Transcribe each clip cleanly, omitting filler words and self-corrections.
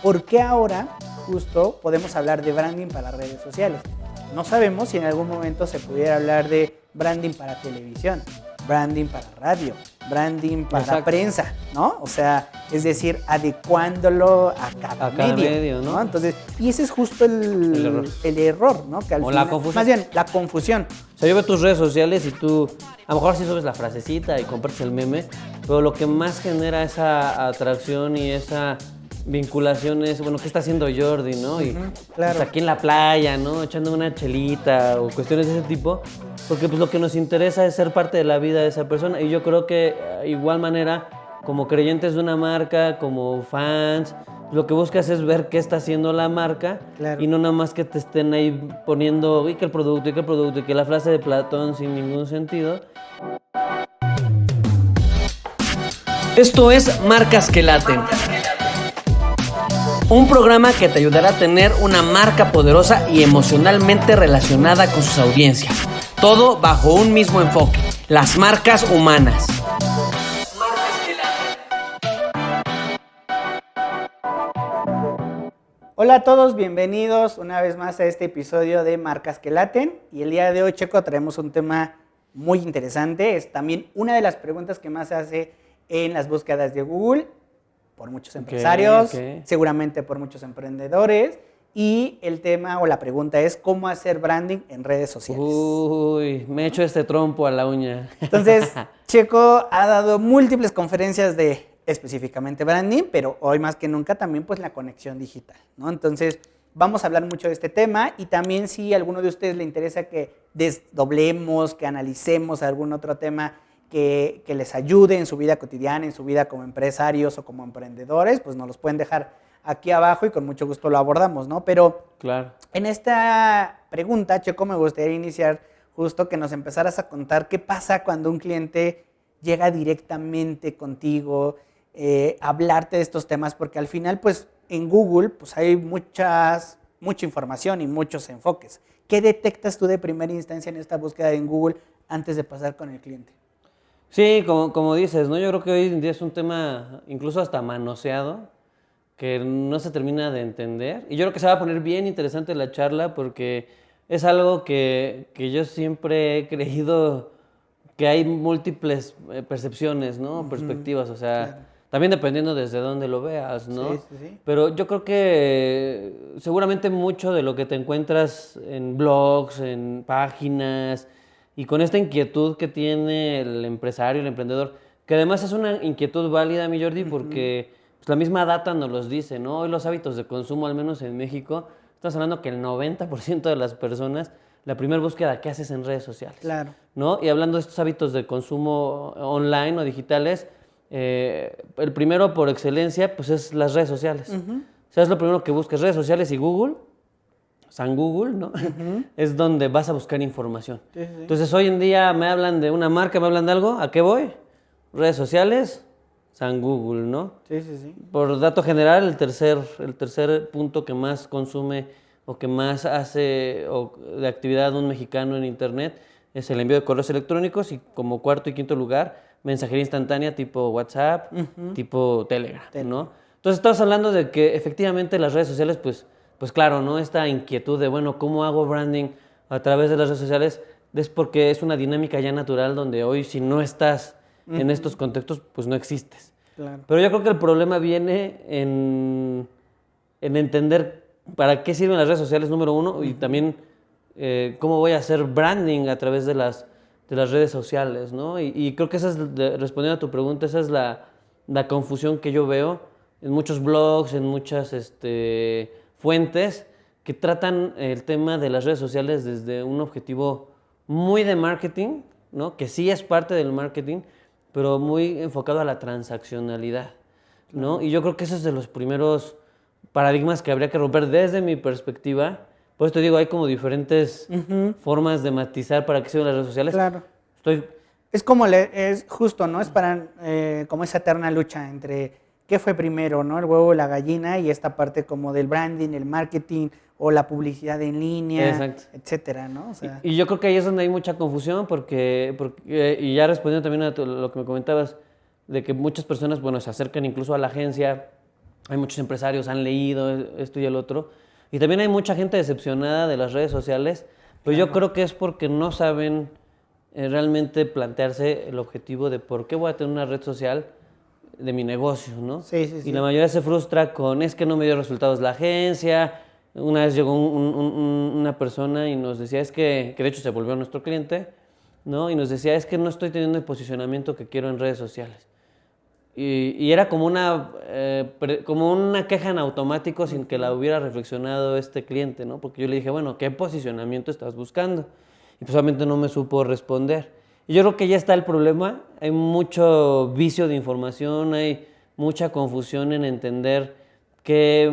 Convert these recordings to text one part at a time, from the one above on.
¿por qué ahora justo podemos hablar de branding para redes sociales? No sabemos si en algún momento se pudiera hablar de branding para televisión, branding para radio, branding para prensa, ¿no? O sea, es decir, adecuándolo a cada medio, ¿no? Entonces, y ese es justo el error, ¿no? Que al final, la confusión. Más bien, la confusión. O sea, yo veo tus redes sociales y tú, a lo mejor sí subes la frasecita y compartes el meme, pero lo que más genera esa atracción y esa vinculación es, bueno, ¿qué está haciendo Jordi, no? Y claro. pues aquí en la playa, ¿no? Echando una chelita o cuestiones de ese tipo, porque pues lo que nos interesa es ser parte de la vida de esa persona. Y yo creo que igual manera, como creyentes de una marca, como fans, lo que buscas es ver qué está haciendo la marca, y no nada más que te estén ahí poniendo y que el producto, y que la frase de Platón sin ningún sentido. Esto es Marcas que Laten. Un programa que te ayudará a tener una marca poderosa y emocionalmente relacionada con sus audiencias. Todo bajo un mismo enfoque, las marcas humanas. Hola a todos, bienvenidos una vez más a este episodio de Marcas que Laten. Y el día de hoy, Checo, traemos un tema muy interesante. Es también una de las preguntas que más se hace en las búsquedas de Google por muchos empresarios, seguramente por muchos emprendedores. Y el tema o la pregunta es ¿cómo hacer branding en redes sociales? Uy, me he hecho este trompo a la uña. Entonces, Checo ha dado múltiples conferencias de específicamente branding, pero hoy más que nunca también pues la conexión digital, ¿no? Entonces, vamos a hablar mucho de este tema y también si a alguno de ustedes le interesa que desdoblemos, que analicemos algún otro tema que les ayude en su vida cotidiana, en su vida como empresarios o como emprendedores, pues nos los pueden dejar aquí abajo y con mucho gusto lo abordamos, ¿no? Pero en esta pregunta, Checo, me gustaría iniciar justo que nos empezaras a contar qué pasa cuando un cliente llega directamente contigo, hablarte de estos temas, porque al final, pues, en Google, pues hay mucha información y muchos enfoques. ¿Qué detectas tú de primera instancia en esta búsqueda en Google antes de pasar con el cliente? Sí, como dices, ¿no? Yo creo que hoy en día es un tema incluso hasta manoseado, que no se termina de entender. Y yo creo que se va a poner bien interesante la charla porque es algo que yo siempre he creído que hay múltiples percepciones, ¿no? Perspectivas, o sea, también dependiendo desde dónde lo veas, ¿no? Sí. Pero yo creo que seguramente mucho de lo que te encuentras en blogs, en páginas, y con esta inquietud que tiene el empresario, el emprendedor, que además es una inquietud válida, mi Jordi, porque pues, la misma data nos los dice, ¿no? Hoy los hábitos de consumo, al menos en México, estamos hablando que el 90% de las personas, la primera búsqueda que haces en redes sociales. Claro. ¿No? Y hablando de estos hábitos de consumo online o digitales, el primero por excelencia, pues es las redes sociales. O sea, es lo primero que buscas, redes sociales y Google. San Google, ¿no? Es donde vas a buscar información. Sí. Entonces, hoy en día me hablan de una marca, me hablan de algo, ¿a qué voy? Redes sociales, San Google, ¿no? Sí. Por dato general, el tercer punto que más consume o que más hace de actividad un mexicano en internet es el envío de correos electrónicos y como cuarto y quinto lugar, mensajería instantánea tipo WhatsApp, tipo Telegram, ¿no? Entonces, estamos hablando de que efectivamente las redes sociales, pues claro, ¿no? Esta inquietud de, bueno, ¿cómo hago branding a través de las redes sociales? Es porque es una dinámica ya natural donde hoy si no estás en estos contextos, pues no existes. Claro. Pero yo creo que el problema viene en entender para qué sirven las redes sociales, número uno, y también cómo voy a hacer branding a través de las redes sociales, ¿no? Y creo que esa es, respondiendo a tu pregunta, esa es la confusión que yo veo en muchos blogs, en muchas fuentes que tratan el tema de las redes sociales desde un objetivo muy de marketing, ¿no? Que sí es parte del marketing, pero muy enfocado a la transaccionalidad, ¿no? Y yo creo que ese es de los primeros paradigmas que habría que romper desde mi perspectiva. Por eso te digo, hay como diferentes formas de matizar para qué sirven las redes sociales. Claro. Es como, es justo, ¿no? Es para como esa eterna lucha entre qué fue primero, ¿no? El huevo o la gallina, y esta parte como del branding, el marketing o la publicidad en línea, etcétera, ¿no? O sea, y yo creo que ahí es donde hay mucha confusión porque y ya respondiendo también a lo que me comentabas, de que muchas personas, bueno, se acercan incluso a la agencia hay muchos empresarios, han leído esto y el otro. Y también hay mucha gente decepcionada de las redes sociales, pero yo creo que es porque no saben realmente plantearse el objetivo de por qué voy a tener una red social de mi negocio, ¿no? Sí, sí, Y sí. la mayoría se frustra con, es que no me dio resultados la agencia. Una vez llegó una persona y nos decía, es que de hecho se volvió nuestro cliente, ¿no? Y nos decía, es que no estoy teniendo el posicionamiento que quiero en redes sociales. Y era como como una queja en automático sin que la hubiera reflexionado este cliente, ¿no? Porque yo le dije, bueno, ¿qué posicionamiento estás buscando? Y pues obviamente no me supo responder. Y yo creo que ya está el problema. Hay mucho vicio de información, hay mucha confusión en entender que,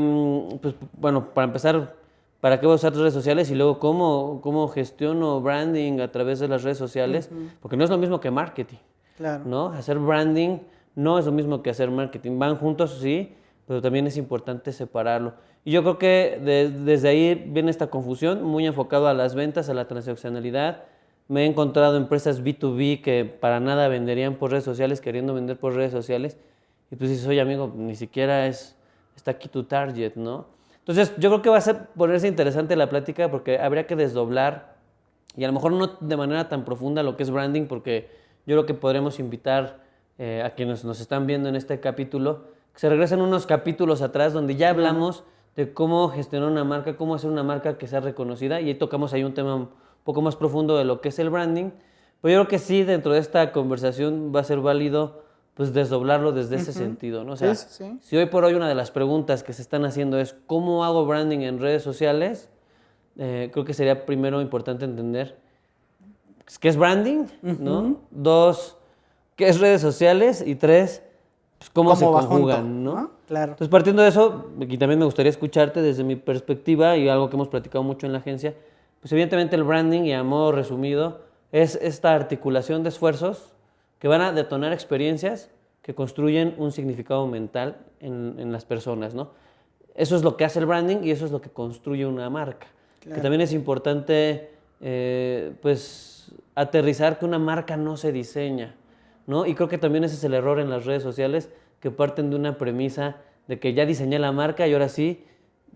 pues, bueno, para empezar, ¿para qué voy a usar redes sociales? Y luego, ¿cómo gestiono branding a través de las redes sociales? Porque no es lo mismo que marketing, Claro. ¿no? Hacer branding no es lo mismo que hacer marketing. Van juntos, sí, pero también es importante separarlo. Y yo creo que desde ahí viene esta confusión, muy enfocado a las ventas, a la transaccionalidad. Me he encontrado empresas B2B que para nada venderían por redes sociales, queriendo vender por redes sociales. Y pues dices, oye amigo, ni siquiera está aquí tu target, ¿no? Entonces yo creo que va a ponerse interesante la plática porque habría que desdoblar y a lo mejor no de manera tan profunda lo que es branding, porque yo creo que podremos invitar a quienes nos están viendo en este capítulo, que se regresen unos capítulos atrás donde ya hablamos de cómo gestionar una marca, cómo hacer una marca que sea reconocida, y ahí tocamos ahí un tema un poco más profundo de lo que es el branding. Pero yo creo que sí, dentro de esta conversación va a ser válido pues desdoblarlo desde ese sentido, ¿no? O sea, si hoy por hoy una de las preguntas que se están haciendo es ¿cómo hago branding en redes sociales? Creo que sería primero importante entender qué es branding, ¿no? 2, qué es redes sociales, y 3, pues cómo se va junto, conjugan, ¿no? Claro. Entonces, partiendo de eso, aquí también me gustaría escucharte desde mi perspectiva y algo que hemos platicado mucho en la agencia, pues evidentemente el branding, y a modo resumido, es esta articulación de esfuerzos que van a detonar experiencias que construyen un significado mental en las personas, ¿no? Eso es lo que hace el branding y eso es lo que construye una marca. Claro. Que también es importante, pues, aterrizar que una marca no se diseña, ¿no? Y creo que también ese es el error en las redes sociales, que parten de una premisa de que ya diseñé la marca y ahora sí,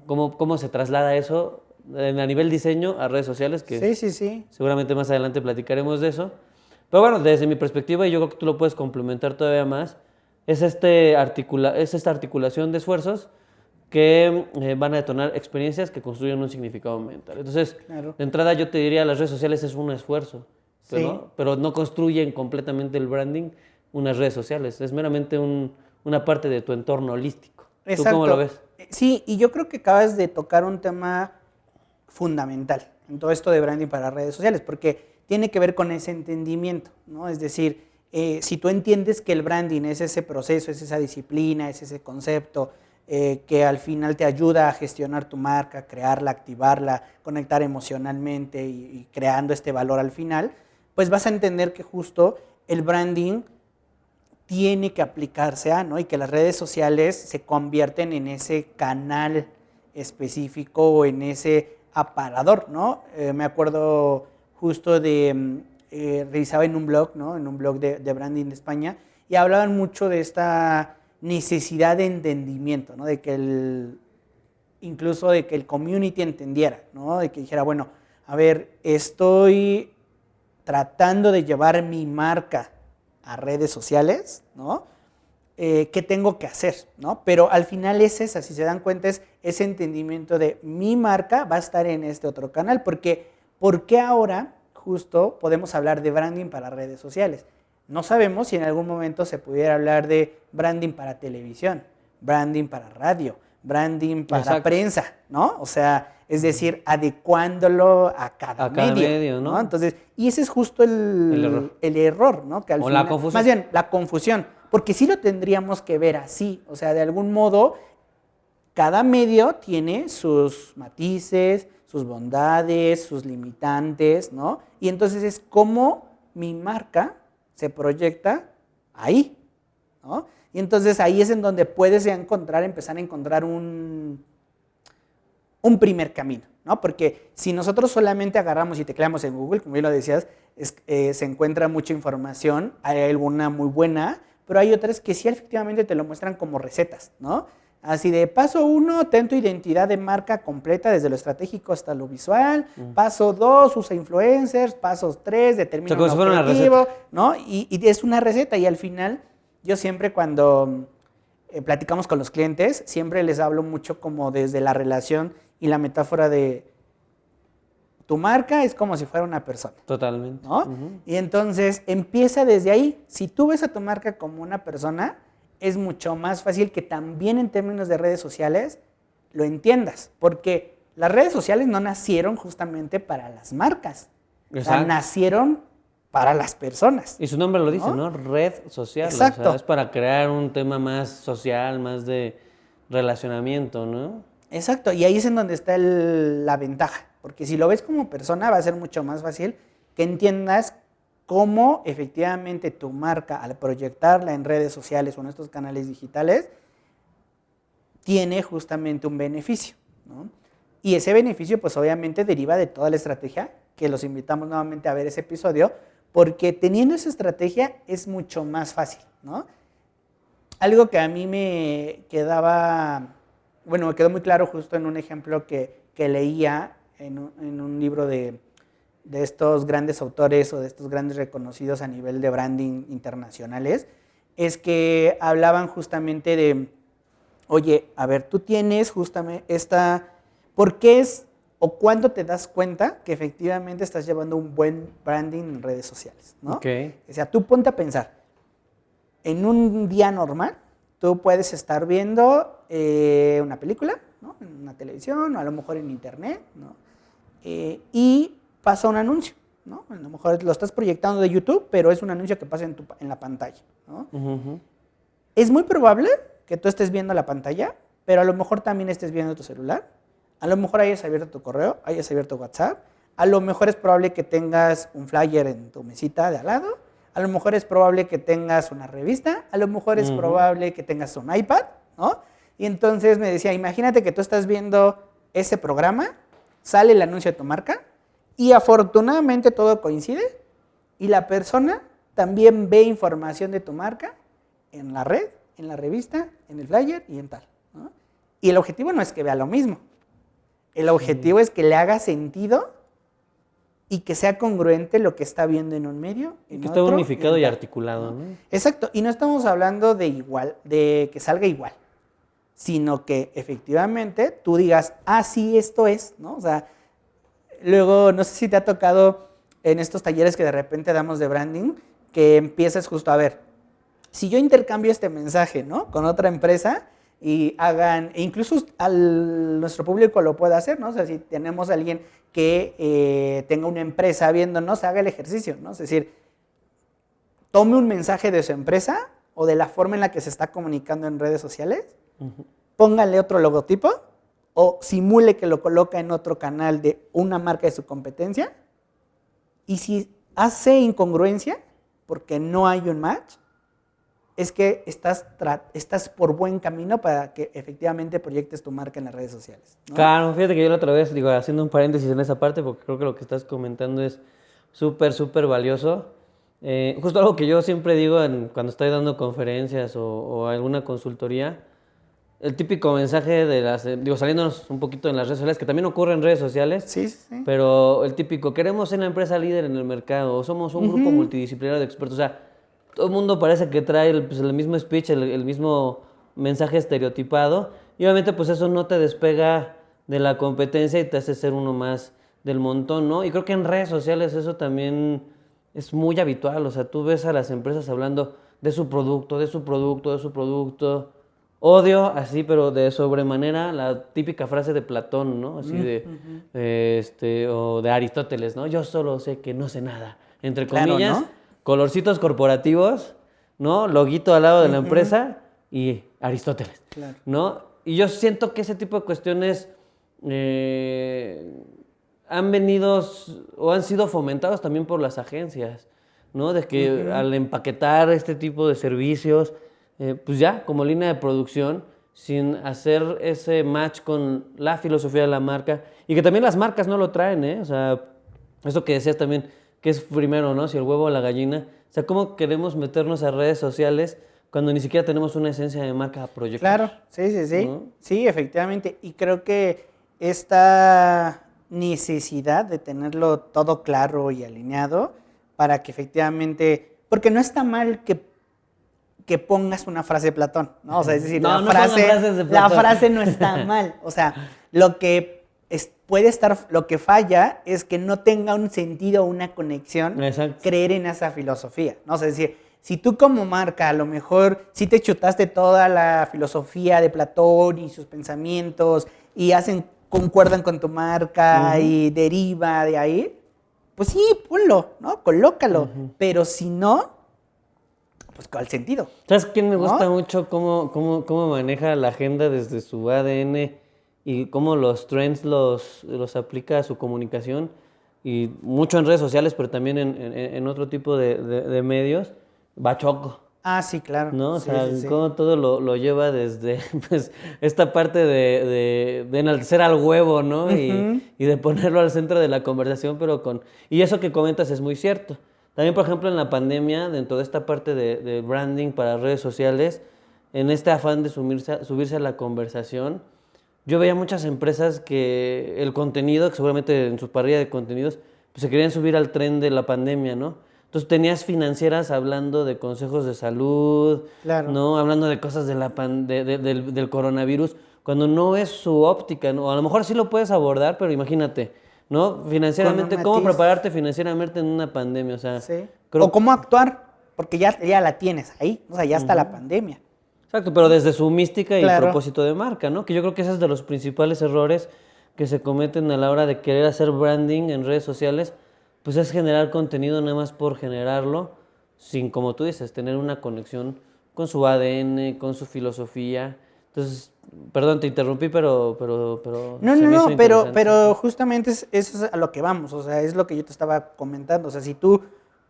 ¿cómo se traslada eso a nivel diseño a redes sociales? Que sí. Seguramente más adelante platicaremos de eso. Pero bueno, desde mi perspectiva, y yo creo que tú lo puedes complementar todavía más, es esta articulación de esfuerzos que van a detonar experiencias que construyen un significado mental. Entonces, de entrada yo te diría, las redes sociales es un esfuerzo, pero no construyen completamente el branding unas redes sociales. Es meramente una parte de tu entorno holístico. Exacto. ¿Tú cómo lo ves? Sí, y yo creo que acabas de tocar un tema fundamental en todo esto de branding para redes sociales, porque tiene que ver con ese entendimiento, ¿no? Es decir, si tú entiendes que el branding es ese proceso, es esa disciplina, es ese concepto que al final te ayuda a gestionar tu marca, crearla, activarla, conectar emocionalmente y creando este valor al final, pues vas a entender que justo el branding tiene que aplicarse ¿no? Y que las redes sociales se convierten en ese canal específico o en ese aparador, ¿no? Me acuerdo justo revisaba en un blog, ¿no? En un blog de branding de España, y hablaban mucho de esta necesidad de entendimiento, ¿no? De que incluso de que el community entendiera, ¿no? De que dijera, bueno, a ver, estoy tratando de llevar mi marca a redes sociales, ¿no? ¿Qué tengo que hacer? ¿No? Pero al final es esa, si se dan cuenta, es ese entendimiento de mi marca va a estar en este otro canal, porque ¿por qué ahora justo podemos hablar de branding para redes sociales? No sabemos si en algún momento se pudiera hablar de branding para televisión, branding para radio, branding para prensa, ¿no? O sea, es decir, adecuándolo a cada medio, ¿no? Entonces, y ese es justo el error, ¿no? Que al final, la confusión. Más bien, la confusión, porque sí lo tendríamos que ver así, o sea, de algún modo, cada medio tiene sus matices, sus bondades, sus limitantes, ¿no? Y entonces es cómo mi marca se proyecta ahí, ¿no? Y entonces ahí es en donde puedes empezar a encontrar un primer camino, ¿no? Porque si nosotros solamente agarramos y tecleamos en Google, como bien lo decías, se encuentra mucha información, hay alguna muy buena, pero hay otras que sí efectivamente te lo muestran como recetas, ¿no? Así de paso 1, ten tu identidad de marca completa desde lo estratégico hasta lo visual. Paso 2, usa influencers. Paso 3, determina como un si fuera una objetivo, receta. ¿no? Y es una receta y al final yo siempre cuando platicamos con los clientes, siempre les hablo mucho como desde la relación y la metáfora de tu marca es como si fuera una persona. Totalmente. ¿No? Y entonces empieza desde ahí. Si tú ves a tu marca como una persona, es mucho más fácil que también en términos de redes sociales lo entiendas, porque las redes sociales no nacieron justamente para las marcas, o sea, Exacto. nacieron para las personas. Y su nombre lo dice, ¿No? ¿no? Red social. Exacto. O sea, es para crear un tema más social, más de relacionamiento, ¿no? Exacto, y ahí es en donde está la ventaja, porque si lo ves como persona va a ser mucho más fácil que entiendas cómo efectivamente tu marca, al proyectarla en redes sociales o en estos canales digitales, tiene justamente un beneficio, ¿no? Y ese beneficio, pues obviamente deriva de toda la estrategia, que los invitamos nuevamente a ver ese episodio, porque teniendo esa estrategia es mucho más fácil, ¿no? Algo que a mí me quedaba, bueno, me quedó muy claro justo en un ejemplo que leía en un libro de estos grandes autores o de estos grandes reconocidos a nivel de branding internacionales, es que hablaban justamente de, oye, a ver, tú tienes justamente ¿por qué es o cuándo te das cuenta que efectivamente estás llevando un buen branding en redes sociales, ¿no? Ok. O sea, tú ponte a pensar, en un día normal, tú puedes estar viendo una película, ¿no? En una televisión o a lo mejor en internet, ¿no? Y pasa un anuncio, ¿no? A lo mejor lo estás proyectando de YouTube, pero es un anuncio que pasa en la pantalla, ¿no? Es muy probable que tú estés viendo la pantalla, pero a lo mejor también estés viendo tu celular, a lo mejor hayas abierto tu correo, hayas abierto WhatsApp, a lo mejor es probable que tengas un flyer en tu mesita de al lado, a lo mejor es probable que tengas una revista, a lo mejor es probable que tengas un iPad, ¿no? Y entonces me decía, imagínate que tú estás viendo ese programa, sale el anuncio de tu marca y afortunadamente todo coincide y la persona también ve información de tu marca en la red, en la revista, en el flyer y en tal, ¿no? Y el objetivo no es que vea lo mismo, el objetivo es que le haga sentido y que sea congruente lo que está viendo en un medio, en Que otro. esté unificado en y tal, articulado, ¿no? ¿no? Exacto, y no estamos hablando de igual, de que salga igual, sino que efectivamente tú digas, ah, sí, esto es, ¿no? O sea, luego, no sé si te ha tocado en estos talleres que de repente damos de branding, que empieces justo a ver, si yo intercambio este mensaje, ¿no? Con otra empresa y e incluso nuestro público lo puede hacer, ¿no? O sea, si tenemos a alguien que tenga una empresa viéndonos, haga el ejercicio, ¿no? Es decir, tome un mensaje de su empresa o de la forma en la que se está comunicando en redes sociales, póngale otro logotipo o simule que lo coloca en otro canal de una marca de su competencia y si hace incongruencia, porque no hay un match, es que estás por buen camino para que efectivamente proyectes tu marca en las redes sociales, ¿no? Claro, fíjate que yo la otra vez, digo, haciendo un paréntesis en esa parte, porque creo que lo que estás comentando es súper, súper valioso. Justo algo que yo siempre digo cuando estoy dando conferencias o alguna consultoría, el típico mensaje digo, saliéndonos un poquito en las redes sociales, que también ocurre en redes sociales, Sí, sí, sí. pero el típico, queremos ser la empresa líder en el mercado, o somos un grupo multidisciplinario de expertos, o sea, todo el mundo parece que trae el mismo speech, el mismo mensaje estereotipado, y obviamente pues eso no te despega de la competencia y te hace ser uno más del montón, ¿no? Y creo que en redes sociales eso también es muy habitual, o sea, tú ves a las empresas hablando de su producto, de su producto, de su producto. Odio así, pero de sobremanera, la típica frase de Platón, ¿no? Así o de Aristóteles, ¿no? Yo solo sé que no sé nada. Entre Claro, comillas, ¿no? colorcitos corporativos, ¿no? Loguito al lado de la empresa y Aristóteles, Claro. ¿no? Y yo siento que ese tipo de cuestiones han venido o han sido fomentados también por las agencias, ¿no? De que al empaquetar este tipo de servicios, pues ya, como línea de producción, sin hacer ese match con la filosofía de la marca, y que también las marcas no lo traen, ¿eh? O sea, eso que decías también, que es primero, ¿no? Si el huevo o la gallina, o sea, ¿cómo queremos meternos a redes sociales cuando ni siquiera tenemos una esencia de marca a proyectar. Claro, sí. ¿No? Sí, efectivamente. Y creo que esta necesidad de tenerlo todo claro y alineado para que efectivamente, porque no está mal que pongas una frase de Platón, ¿no? O sea, es decir, No, no pongan frases de la Platón. frase no está mal. O sea, lo que puede estar, lo que falla es que no tenga un sentido o una conexión, Exacto. creer en esa filosofía, ¿no? O sea, es decir, si tú como marca a lo mejor sí te chutaste toda la filosofía de Platón y sus pensamientos y concuerdan con tu marca y deriva de ahí, pues sí, ponlo, ¿no? Colócalo. Pero si no, pues ¿cuál sentido? ¿Sabes quién me gusta ¿No? mucho cómo maneja la agenda desde su ADN y cómo los trends los aplica a su comunicación? Y mucho en redes sociales, pero también en otro tipo de medios. Bachoco, Ah, sí, claro. ¿no? O Sí, sea, sí, sí. cómo todo lo lleva desde pues, esta parte de enaltecer al huevo, ¿no? Ujú. Y de ponerlo al centro de la conversación, pero con... Y eso que comentas es muy cierto. También, por ejemplo, en la pandemia, dentro de esta parte de branding para redes sociales, en este afán de subirse a la conversación, yo veía muchas empresas que el contenido, que seguramente en su parrilla de contenidos, pues se querían subir al tren de la pandemia, ¿no? Entonces tenías financieras hablando de consejos de salud, Claro. ¿no? Hablando de cosas de del coronavirus, cuando no es su óptica, ¿no? A lo mejor sí lo puedes abordar, pero imagínate, ¿no? Con un Financieramente, ¿cómo matiz. prepararte financieramente en una pandemia? O sea, Sí. creo... O cómo actuar, porque ya la tienes ahí, o sea, ya está la pandemia. Exacto, pero desde su mística y Claro. propósito de marca, ¿no? Que yo creo que ese es de los principales errores que se cometen a la hora de querer hacer branding en redes sociales, pues es generar contenido nada más por generarlo, sin, como tú dices, tener una conexión con su ADN, con su filosofía. Entonces, perdón, te interrumpí, pero No, se no, me hizo no, pero, interesante. pero justamente eso es a lo que vamos, o sea, es lo que yo te estaba comentando, o sea, si tú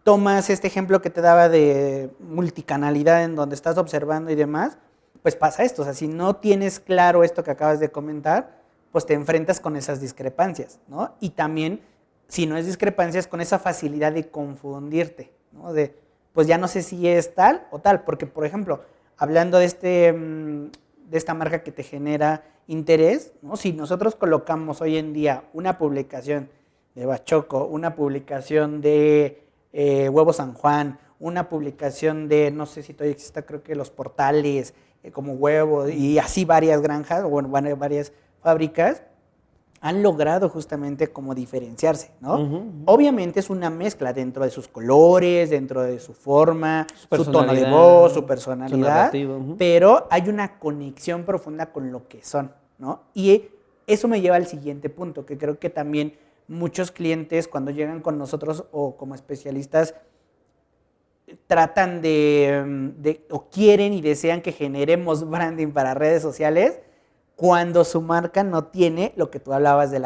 tomas este ejemplo que te daba de multicanalidad en donde estás observando y demás, pues pasa esto, o sea, si no tienes claro esto que acabas de comentar, pues te enfrentas con esas discrepancias, ¿no? Y también, si no es discrepancias, con esa facilidad de confundirte, ¿no? De, pues ya no sé si es tal o tal, porque, por ejemplo, hablando de esta marca que te genera interés, ¿no? Si nosotros colocamos hoy en día una publicación de Bachoco, una publicación de Huevo San Juan, una publicación de, no sé si todavía exista, creo que los portales, como Huevo, y así varias granjas, o bueno, varias fábricas, han logrado justamente como diferenciarse, ¿no? Obviamente es una mezcla dentro de sus colores, dentro de su forma, su tono de voz, su personalidad, pero hay una conexión profunda con lo que son, ¿no? Y eso me lleva al siguiente punto, que creo que también muchos clientes cuando llegan con nosotros o como especialistas tratan o quieren y desean que generemos branding para redes sociales, cuando su marca no tiene lo que tú hablabas de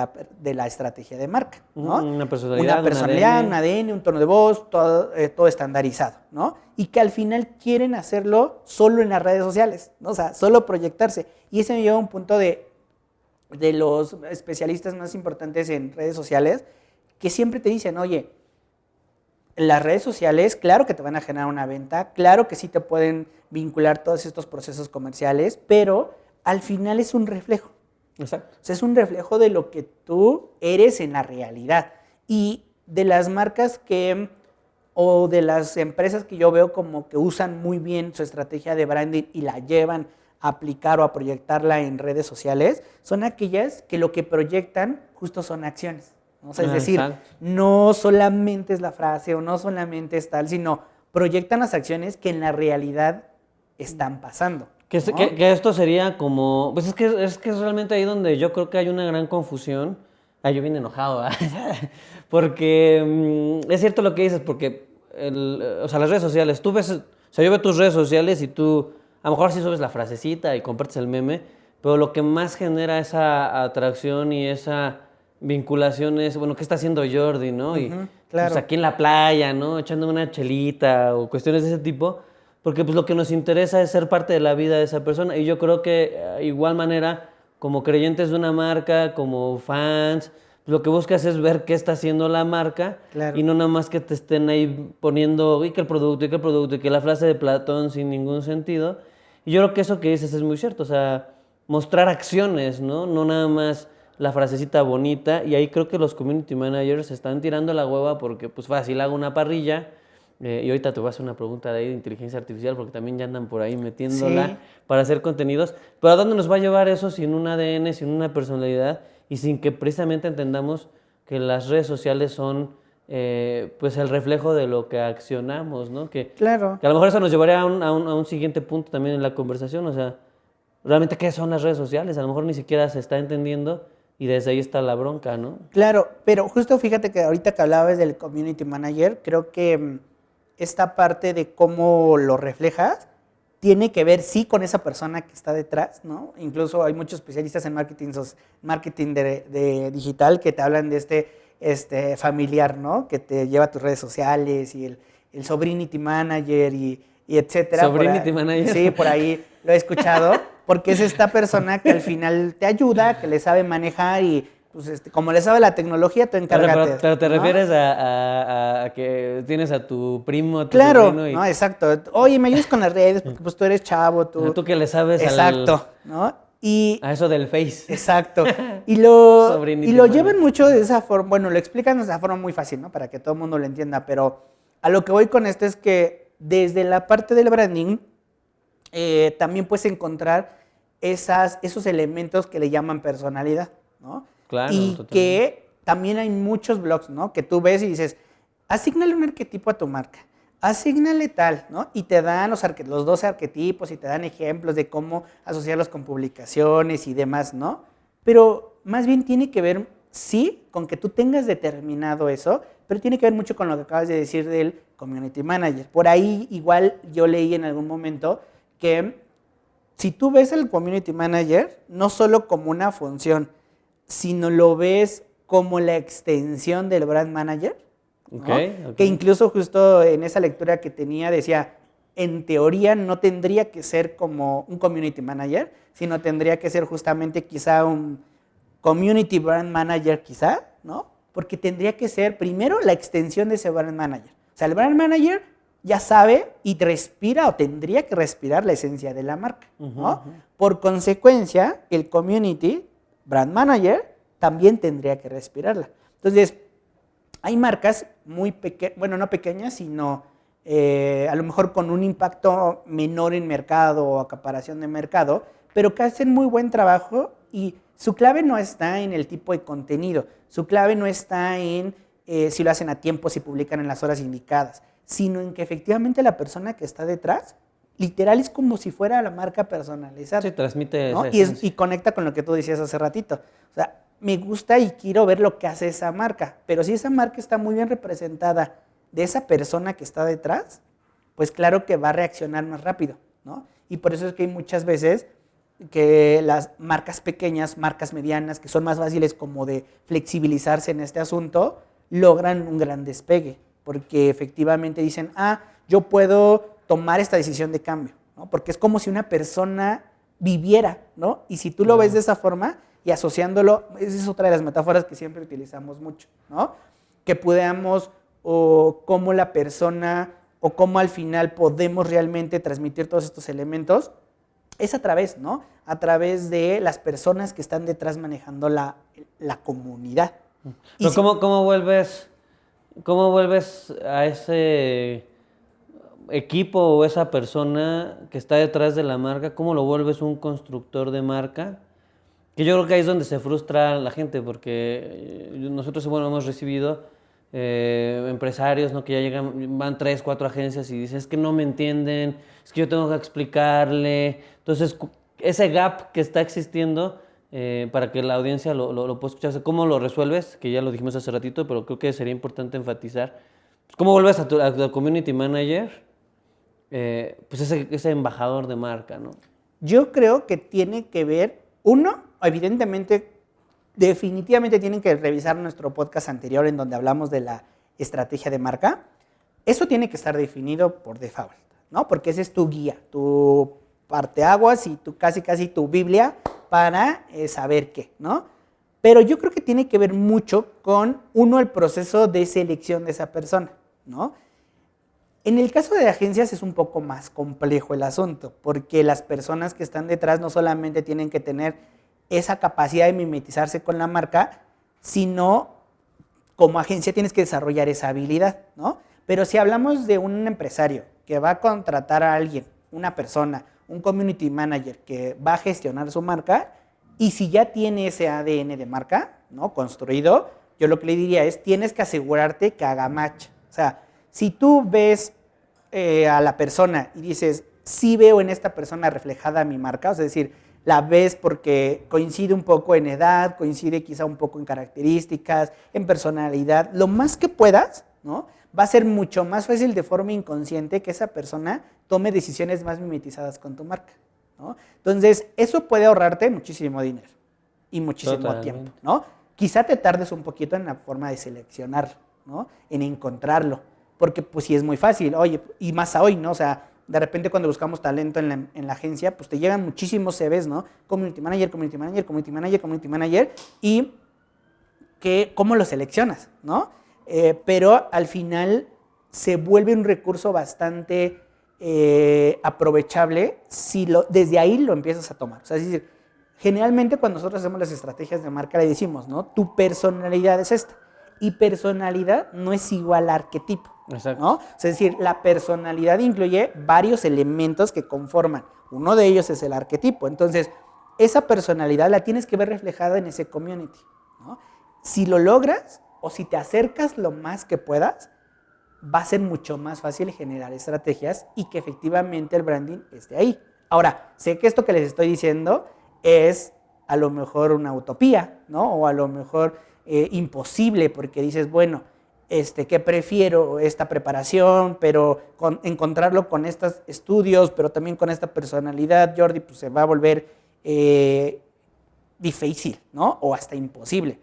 la estrategia de marca, ¿no? Una personalidad, un ADN, un tono de voz, todo estandarizado, ¿no? Y que al final quieren hacerlo solo en las redes sociales, ¿no? O sea, solo proyectarse. Y ese me lleva a un punto de los especialistas más importantes en redes sociales, que siempre te dicen, oye, las redes sociales, claro que te van a generar una venta, claro que sí te pueden vincular todos estos procesos comerciales, pero al final es un reflejo. Exacto. O sea, es un reflejo de lo que tú eres en la realidad. Y de las marcas o de las empresas que yo veo como que usan muy bien su estrategia de branding y la llevan a aplicar o a proyectarla en redes sociales, son aquellas que lo que proyectan justo son acciones. O sea, es decir, no solamente es la frase o no solamente es tal, sino proyectan las acciones que en la realidad están pasando. ¿No? Que esto sería como, pues es que es realmente ahí donde yo creo que hay una gran confusión. Ay, yo vine enojado, ¿verdad? Porque es cierto lo que dices, porque o sea, las redes sociales, tú ves, o sea, yo veo tus redes sociales y tú, a lo mejor sí subes la frasecita y compartes el meme, pero lo que más genera esa atracción y esa vinculación es, bueno, ¿qué está haciendo Jordi, no? Y claro. pues aquí en la playa, ¿no? Echándome una chelita o cuestiones de ese tipo. Porque pues lo que nos interesa es ser parte de la vida de esa persona. Y yo creo que igual manera, como creyentes de una marca, como fans, lo que buscas es ver qué está haciendo la marca Claro. y no nada más que te estén ahí poniendo y que el producto, y que el producto, y que la frase de Platón sin ningún sentido. Y yo creo que eso que dices es muy cierto, o sea, mostrar acciones, ¿no? No nada más la frasecita bonita. Y ahí creo que los community managers están tirando la hueva porque, pues fácil, hago una parrilla. Y ahorita te voy a hacer una pregunta de ahí de inteligencia artificial porque también ya andan por ahí metiéndola Sí. para hacer contenidos. Pero ¿a dónde nos va a llevar eso sin un ADN, sin una personalidad y sin que precisamente entendamos que las redes sociales son pues el reflejo de lo que accionamos, ¿no? Claro. Que a lo mejor eso nos llevaría a un siguiente punto también en la conversación, o sea, realmente qué son las redes sociales, a lo mejor ni siquiera se está entendiendo y desde ahí está la bronca, ¿no? Claro, pero justo fíjate que ahorita que hablabas del community manager, creo que esta parte de cómo lo reflejas tiene que ver, sí, con esa persona que está detrás, ¿no? Incluso hay muchos especialistas en marketing de digital que te hablan de este familiar, ¿no? Que te lleva a tus redes sociales y el sobrinity manager y etcétera. Sobrinity manager. Sí, por ahí lo he escuchado, porque es esta persona que al final te ayuda, que le sabe manejar y pues como le sabe la tecnología, tú encárgate. Pero te ¿no? refieres a que tienes a tu primo, a tu Claro, sobrino y ¿no? Exacto. Oye, me ayudas con las redes porque pues tú eres chavo, tú. tú que le sabes Exacto, ¿no? Y a eso del Face. exacto. Y lo Sobrinito, llevan mano. mucho de esa forma, bueno, lo explican de esa forma muy fácil, ¿no? Para que todo el mundo lo entienda, pero a lo que voy con esto es que desde la parte del branding también puedes encontrar esos elementos que le llaman personalidad, ¿no? Claro, Y totalmente. que también hay muchos blogs, ¿no? Que tú ves y dices, asígnale un arquetipo a tu marca, asígnale tal, ¿no? Y te dan los 12 arquetipos y te dan ejemplos de cómo asociarlos con publicaciones y demás, ¿no? Pero más bien tiene que ver, sí, con que tú tengas determinado eso, pero tiene que ver mucho con lo que acabas de decir del community manager. Por ahí igual yo leí en algún momento que si tú ves al community manager no solo como una función, sino lo ves como la extensión del brand manager, ¿no? Ok. Que incluso justo en esa lectura que tenía decía, en teoría no tendría que ser como un community manager, sino tendría que ser justamente quizá un community brand manager quizá, ¿no? Porque tendría que ser primero la extensión de ese brand manager. O sea, el brand manager ya sabe y respira o tendría que respirar la esencia de la marca, ¿no? Por consecuencia, el community brand manager también tendría que respirarla. Entonces, hay marcas muy pequeñas, bueno, no pequeñas, sino a lo mejor con un impacto menor en mercado o acaparación de mercado, pero que hacen muy buen trabajo y su clave no está en el tipo de contenido, su clave no está en si lo hacen a tiempo, si publican en las horas indicadas, sino en que efectivamente la persona que está detrás, literal es como si fuera la marca personalizada. Sí, transmite ¿no? esa Y esencia. conecta con lo que tú decías hace ratito. O sea, me gusta y quiero ver lo que hace esa marca, pero si esa marca está muy bien representada de esa persona que está detrás, pues claro que va a reaccionar más rápido, ¿no? Y por eso es que hay muchas veces que las marcas pequeñas, marcas medianas, que son más fáciles como de flexibilizarse en este asunto, logran un gran despegue, porque efectivamente dicen, yo puedo tomar esta decisión de cambio, ¿no? Porque es como si una persona viviera, ¿no? Y si tú lo ves de esa forma y asociándolo, esa es otra de las metáforas que siempre utilizamos mucho, ¿no? Que podamos, o cómo la persona, o cómo al final podemos realmente transmitir todos estos elementos, es a través, ¿no? A través de las personas que están detrás manejando la comunidad. Pero ¿cómo vuelves a ese equipo o esa persona que está detrás de la marca, cómo lo vuelves un constructor de marca? Que yo creo que ahí es donde se frustra la gente, porque nosotros, bueno, hemos recibido empresarios, ¿no? Que ya llegan, van 3, 4 agencias y dicen, es que no me entienden, es que yo tengo que explicarle. Entonces, ese gap que está existiendo para que la audiencia lo pueda escuchar, ¿cómo lo resuelves? Que ya lo dijimos hace ratito, pero creo que sería importante enfatizar. Pues, ¿cómo vuelves a tu community manager? Pues ese embajador de marca, ¿no? Yo creo que tiene que ver, uno, evidentemente, definitivamente tienen que revisar nuestro podcast anterior en donde hablamos de la estrategia de marca. Eso tiene que estar definido por default, ¿no? Porque ese es tu guía, tu parteaguas y casi tu Biblia para saber qué, ¿no? Pero yo creo que tiene que ver mucho con, uno, el proceso de selección de esa persona, ¿no? En el caso de agencias es un poco más complejo el asunto, porque las personas que están detrás no solamente tienen que tener esa capacidad de mimetizarse con la marca, sino como agencia tienes que desarrollar esa habilidad, ¿no? Pero si hablamos de un empresario que va a contratar a alguien, una persona, un community manager que va a gestionar su marca, y si ya tiene ese ADN de marca, ¿no?, construido, yo lo que le diría es, tienes que asegurarte que haga match. O sea, si tú ves a la persona y dices, sí veo en esta persona reflejada mi marca, o sea, es decir, la ves porque coincide un poco en edad, coincide quizá un poco en características, en personalidad, lo más que puedas, ¿no?, va a ser mucho más fácil de forma inconsciente que esa persona tome decisiones más mimetizadas con tu marca, ¿no? Entonces, eso puede ahorrarte muchísimo dinero y muchísimo tiempo, ¿no? Quizá te tardes un poquito en la forma de seleccionarlo, ¿no?, en encontrarlo, porque pues sí es muy fácil, oye, y más a hoy, ¿no? O sea, de repente cuando buscamos talento en la agencia, pues te llegan muchísimos CVs, ¿no? Community manager, community manager, community manager, community manager, y ¿cómo lo seleccionas, no? Pero al final se vuelve un recurso bastante aprovechable si desde ahí lo empiezas a tomar. O sea, es decir, generalmente cuando nosotros hacemos las estrategias de marca le decimos, ¿no?, tu personalidad es esta. Y personalidad no es igual a arquetipo. Exacto. ¿No? O sea, es decir, la personalidad incluye varios elementos que conforman. Uno de ellos es el arquetipo. Entonces, esa personalidad la tienes que ver reflejada en ese community, ¿no? Si lo logras o si te acercas lo más que puedas, va a ser mucho más fácil generar estrategias y que efectivamente el branding esté ahí. Ahora, sé que esto que les estoy diciendo es a lo mejor una utopía, ¿no? O a lo mejor imposible, porque dices, bueno, que prefiero esta preparación, pero encontrarlo con estos estudios, pero también con esta personalidad, Jordi, pues se va a volver difícil, ¿no? O hasta imposible.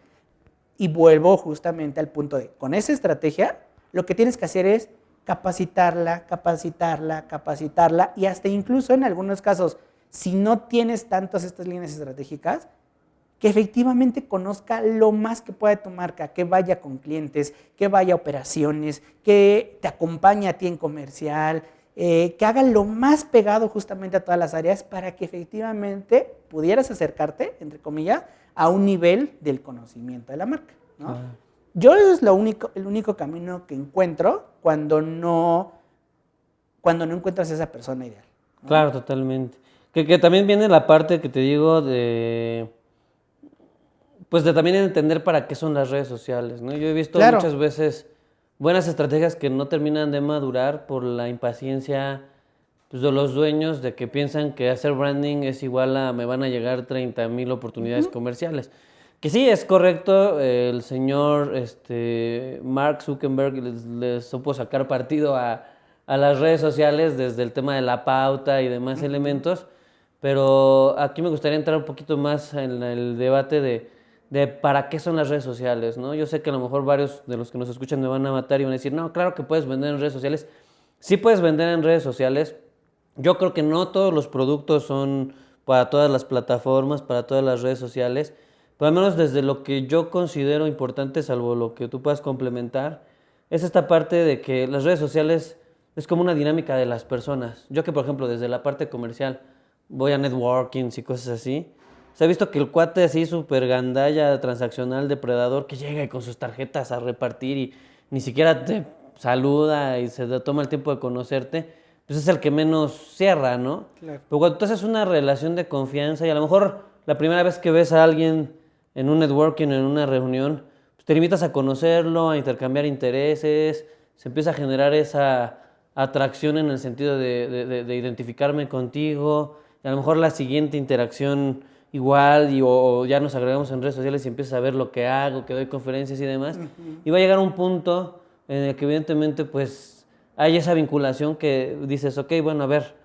Y vuelvo justamente al punto de, con esa estrategia, lo que tienes que hacer es capacitarla, capacitarla, capacitarla, y hasta incluso en algunos casos, si no tienes tantas estas líneas estratégicas, que efectivamente conozca lo más que pueda de tu marca, que vaya con clientes, que vaya a operaciones, que te acompañe a ti en comercial, que haga lo más pegado justamente a todas las áreas para que efectivamente pudieras acercarte, entre comillas, a un nivel del conocimiento de la marca, ¿no? Yo es el único camino que encuentro cuando no encuentras esa persona ideal, ¿no? Claro, totalmente. Que también viene la parte que te digo de... Pues de también entender para qué son las redes sociales, ¿no? Yo he visto muchas veces buenas estrategias que no terminan de madurar por la impaciencia, pues, de los dueños, de que piensan que hacer branding es igual a me van a llegar 30,000 oportunidades comerciales. Que sí, es correcto, el señor Mark Zuckerberg les supo sacar partido a las redes sociales desde el tema de la pauta y demás elementos, pero aquí me gustaría entrar un poquito más en el debate de para qué son las redes sociales, ¿no? Yo sé que a lo mejor varios de los que nos escuchan me van a matar y van a decir, no, claro que puedes vender en redes sociales. Sí puedes vender en redes sociales. Yo creo que no todos los productos son para todas las plataformas, para todas las redes sociales, pero al menos desde lo que yo considero importante, salvo lo que tú puedas complementar, es esta parte de que las redes sociales es como una dinámica de las personas. Yo que, por ejemplo, desde la parte comercial voy a networkings y cosas así, se ha visto que el cuate así súper gandalla, transaccional, depredador, que llega y con sus tarjetas a repartir y ni siquiera te saluda y se toma el tiempo de conocerte, pues es el que menos cierra, ¿no? Claro. Pero cuando tú haces una relación de confianza y a lo mejor la primera vez que ves a alguien en un networking, en una reunión, pues te limitas a conocerlo, a intercambiar intereses, se empieza a generar esa atracción en el sentido de identificarme contigo, y a lo mejor la siguiente interacción igual, o ya nos agregamos en redes sociales y empiezas a ver lo que hago, que doy conferencias y demás, y va a llegar un punto en el que evidentemente pues hay esa vinculación que dices, ok, bueno, a ver,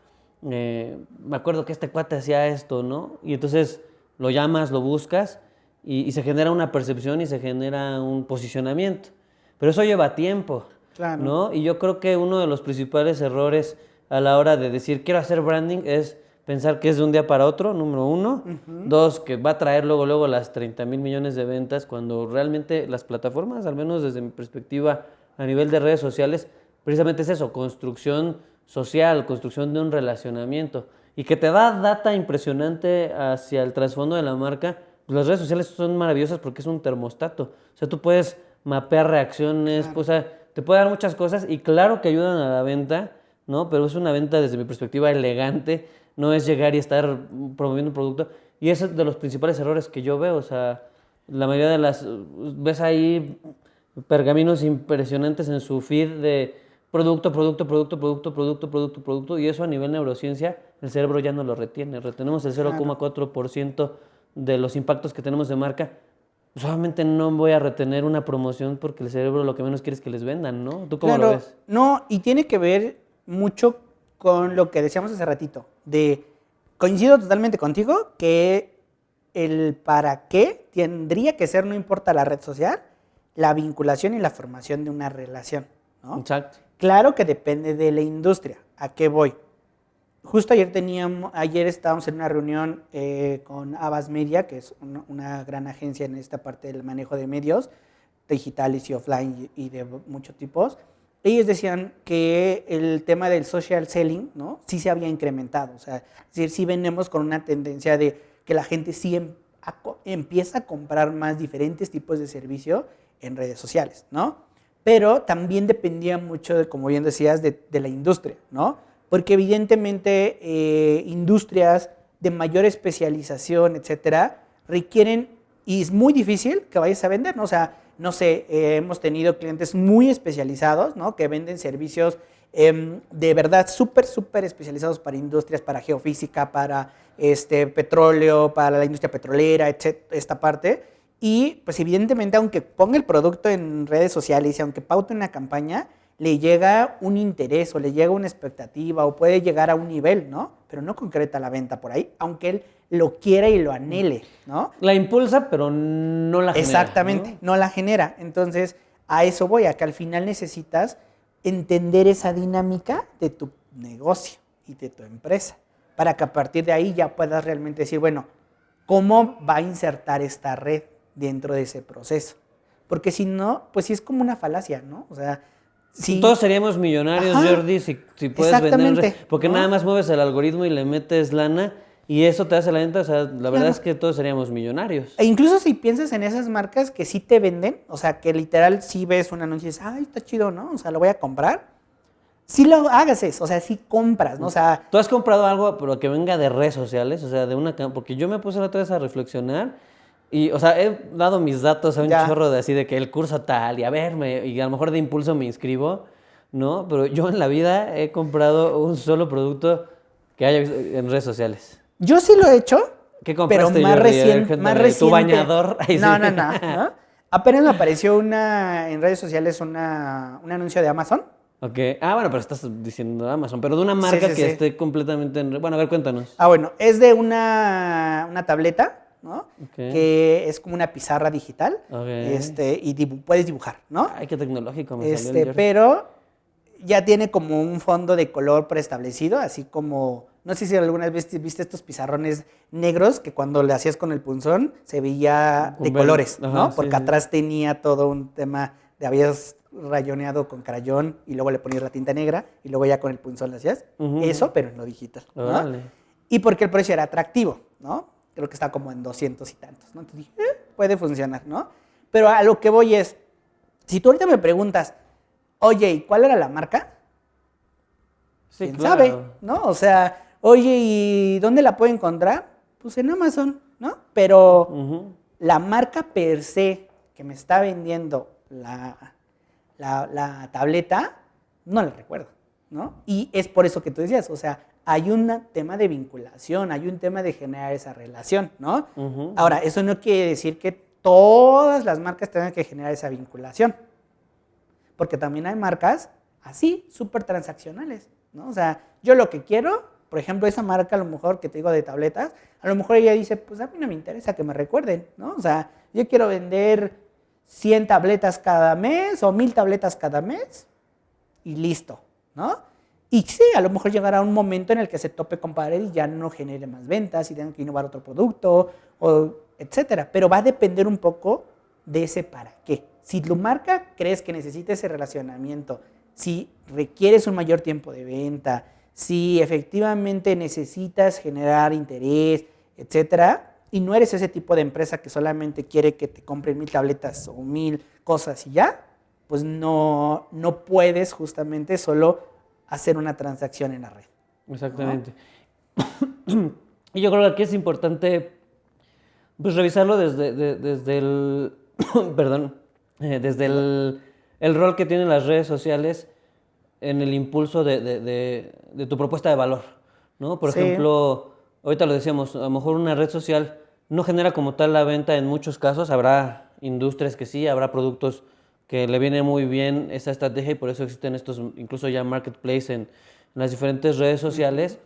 me acuerdo que este cuate hacía esto, ¿no? Y entonces lo llamas, lo buscas, y se genera una percepción y se genera un posicionamiento, pero eso lleva tiempo, Claro. ¿no? Y yo creo que uno de los principales errores a la hora de decir quiero hacer branding es pensar que es de un día para otro, número uno. Dos, que va a traer luego las 30,000 millones de ventas, cuando realmente las plataformas, al menos desde mi perspectiva a nivel de redes sociales, precisamente es eso, construcción social, construcción de un relacionamiento. Y que te da data impresionante hacia el trasfondo de la marca. Pues las redes sociales son maravillosas porque es un termostato. O sea, tú puedes mapear reacciones, Claro. pues, o sea, te puede dar muchas cosas y claro que ayudan a la venta, ¿no? Pero es una venta desde mi perspectiva elegante, no es llegar y estar promoviendo un producto. Y ese es de los principales errores que yo veo, o sea, la mayoría de las, ves ahí pergaminos impresionantes en su feed de producto, y eso a nivel neurociencia, el cerebro ya no lo retiene, retenemos el Claro. 0,4% de los impactos que tenemos de marca. Solamente no voy a retener una promoción porque el cerebro lo que menos quiere es que les vendan, ¿no? ¿Tú cómo lo Claro, ves? no, y tiene que ver mucho con lo que decíamos hace ratito, de coincido totalmente contigo que el para qué tendría que ser, no importa la red social, la vinculación y la formación de una relación, ¿no? Exacto. Claro que depende de la industria. ¿A qué voy? Justo ayer estábamos en una reunión con Abbas Media, que es una gran agencia en esta parte del manejo de medios digitales y offline y de muchos tipos. Ellos decían que el tema del social selling, ¿no? Sí se había incrementado. O sea, es decir, sí venimos con una tendencia de que la gente sí empieza a comprar más diferentes tipos de servicio en redes sociales, ¿no? Pero también dependía mucho, como bien decías, de la industria, ¿no? Porque evidentemente industrias de mayor especialización, etcétera, requieren, y es muy difícil que vayas a vender, ¿no? O sea, no sé, hemos tenido clientes muy especializados, ¿no? Que venden servicios de verdad súper especializados para industrias, para geofísica, para petróleo, para la industria petrolera, etcétera, esta parte. Y pues evidentemente, aunque ponga el producto en redes sociales y aunque paute una campaña, le llega un interés o le llega una expectativa o puede llegar a un nivel, ¿no? Pero no concreta la venta por ahí, aunque él lo quiera y lo anhele, ¿no? La impulsa, pero no la genera. Exactamente, no la genera. Entonces, a eso voy, a que al final necesitas entender esa dinámica de tu negocio y de tu empresa, para que a partir de ahí ya puedas realmente decir, bueno, ¿cómo va a insertar esta red dentro de ese proceso? Porque si no, pues sí es como una falacia, ¿no? O sea, si... Todos seríamos millonarios, Ajá, Jordi, si puedes vender. exactamente, Porque ¿no? nada más mueves el algoritmo y le metes lana y eso te hace la venta. O sea, la verdad Claro. es que todos seríamos millonarios. E incluso si piensas en esas marcas que sí te venden, o sea, que literal sí ves un anuncio y dices, ay, está chido, ¿no? O sea, lo voy a comprar. Sí lo hagas eso, o sea, sí compras, ¿no? O sea, ¿Tú has comprado algo pero que venga de redes sociales? O sea, de una... Porque yo me puse la otra vez a reflexionar y, o sea, he dado mis datos a un Ya. chorro de así de que el curso tal y a ver, y a lo mejor de impulso me inscribo, ¿no? Pero yo en la vida he comprado un solo producto que haya visto en redes sociales. yo sí lo he hecho, ¿Qué pero compraste, más, Jordi? A ver, más cuéntame. reciente. ¿Tu bañador? Ay, sí. No. Apenas me apareció en redes sociales un anuncio de Amazon. Ok. Ah, bueno, pero estás diciendo Amazon, pero de una marca Sí. que esté completamente en... Bueno, a ver, cuéntanos. Ah, bueno, es de una tableta, ¿no? Ok. Que es como una pizarra digital. Ok. Y puedes dibujar, ¿no? Ay, qué tecnológico me salió el Jordi. Pero ya tiene como un fondo de color preestablecido, así como, no sé si alguna vez viste estos pizarrones negros que cuando le hacías con el punzón se veía Con de verde. colores, Ajá, ¿no? sí, Porque sí. atrás tenía todo un tema de habías rayoneado con crayón y luego le ponías la tinta negra y luego ya con el punzón le hacías. Ujú. Eso, pero en lo digital, ¿no? Órale. Y porque el precio era atractivo, ¿no? Creo que está como en 200 y tantos, ¿no? Entonces dije, puede funcionar, ¿no? Pero a lo que voy es, si tú ahorita me preguntas, oye, ¿y cuál era la marca? Sí, ¿Quién claro. sabe? ¿No? O sea, oye, ¿y dónde la puedo encontrar? Pues en Amazon, ¿no? Pero Ujú. la marca per se que me está vendiendo la tableta, no la recuerdo, ¿no? Y es por eso que tú decías, o sea, hay un tema de vinculación, hay un tema de generar esa relación, ¿no? Ujú. Ahora, eso no quiere decir que todas las marcas tengan que generar esa vinculación, porque también hay marcas así, súper transaccionales, ¿no? O sea, yo lo que quiero, por ejemplo, esa marca a lo mejor que te digo de tabletas, a lo mejor ella dice, pues a mí no me interesa que me recuerden, ¿no? O sea, yo quiero vender 100 tabletas cada mes o 1000 tabletas cada mes y listo, ¿no? Y sí, a lo mejor llegará un momento en el que se tope con pared y ya no genere más ventas y tengan que innovar otro producto, o etcétera. Pero va a depender un poco de ese para qué. Si tu marca crees que necesita ese relacionamiento, si requieres un mayor tiempo de venta, si efectivamente necesitas generar interés, etcétera, y no eres ese tipo de empresa que solamente quiere que te compren 1000 tabletas o 1000 cosas y ya, pues no puedes justamente solo hacer una transacción en la red. Exactamente. ¿No? Y yo creo que aquí es importante pues revisarlo desde el perdón, desde el rol que tienen las redes sociales en el impulso de tu propuesta de valor, ¿no? Por Sí. ejemplo, ahorita lo decíamos, a lo mejor una red social no genera como tal la venta en muchos casos, habrá industrias que sí, habrá productos que le viene muy bien esa estrategia y por eso existen estos, incluso ya marketplace en las diferentes redes sociales,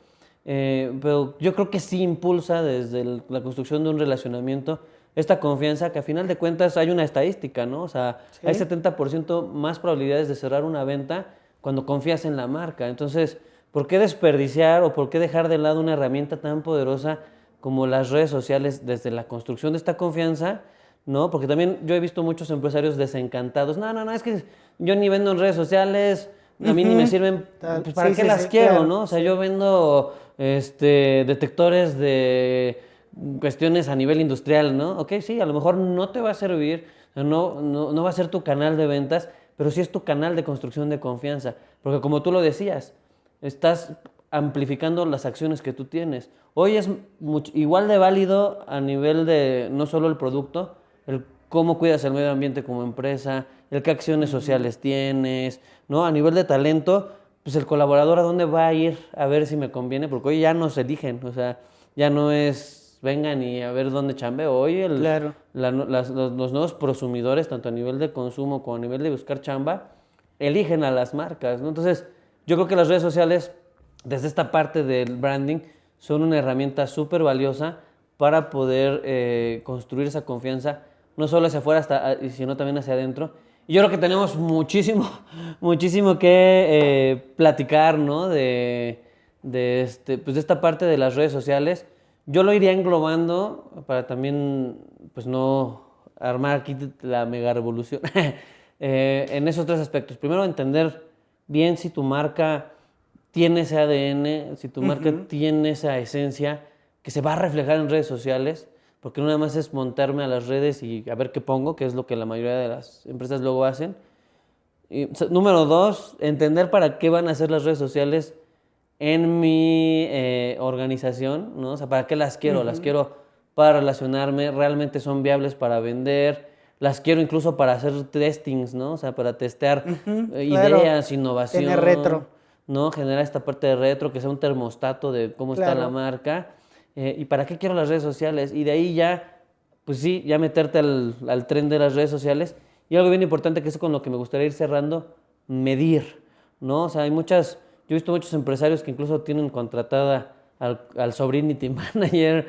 pero yo creo que sí impulsa desde la construcción de un relacionamiento esta confianza que a final de cuentas hay una estadística, ¿no? O sea, Sí. hay 70% más probabilidades de cerrar una venta cuando confías en la marca. Entonces, ¿por qué desperdiciar o por qué dejar de lado una herramienta tan poderosa como las redes sociales desde la construcción de esta confianza? ¿No? Porque también yo he visto muchos empresarios desencantados. No, es que yo ni vendo en redes sociales, a mí ni me sirven, pues ¿para Sí, qué sí, las sí, quiero, claro. no? O sea, Sí. yo vendo detectores de cuestiones a nivel industrial, ¿no? Ok, sí, a lo mejor no te va a servir, no va a ser tu canal de ventas, pero sí es tu canal de construcción de confianza. Porque como tú lo decías, estás amplificando las acciones que tú tienes. Hoy es igual de válido a nivel de no solo el producto, el cómo cuidas el medio ambiente como empresa, el qué acciones sociales tienes, ¿no? A nivel de talento, pues el colaborador a dónde va a ir a ver si me conviene, porque hoy ya no se eligen, o sea, ya no es vengan y a ver dónde chambeo. Hoy Claro. los nuevos prosumidores, tanto a nivel de consumo como a nivel de buscar chamba, eligen a las marcas, ¿no? Entonces, yo creo que las redes sociales, desde esta parte del branding, son una herramienta súper valiosa para poder construir esa confianza, no solo hacia afuera, sino también hacia adentro. Y yo creo que tenemos muchísimo, muchísimo que platicar, ¿no? Pues de esta parte de las redes sociales. Yo lo iría englobando para también, pues no armar aquí la mega revolución, en esos tres aspectos. Primero, entender bien si tu marca tiene ese ADN, si tu marca tiene esa esencia que se va a reflejar en redes sociales, porque no nada más es montarme a las redes y a ver qué pongo, que es lo que la mayoría de las empresas luego hacen. Y, número dos, entender para qué van a hacer las redes sociales en mi organización, ¿no? O sea, ¿para qué las quiero? Las quiero para relacionarme, realmente son viables para vender, las quiero incluso para hacer testings, ¿no? O sea, para testear Claro. ideas, innovación, Tener retro. ¿no? Generar esta parte de retro, que sea un termostato de cómo está la Claro. marca. ¿Y para qué quiero las redes sociales? Y de ahí ya, pues sí, ya meterte al tren de las redes sociales. Y algo bien importante que es con lo que me gustaría ir cerrando, medir, ¿no? O sea, yo he visto muchos empresarios que incluso tienen contratada al Sobrinity Manager,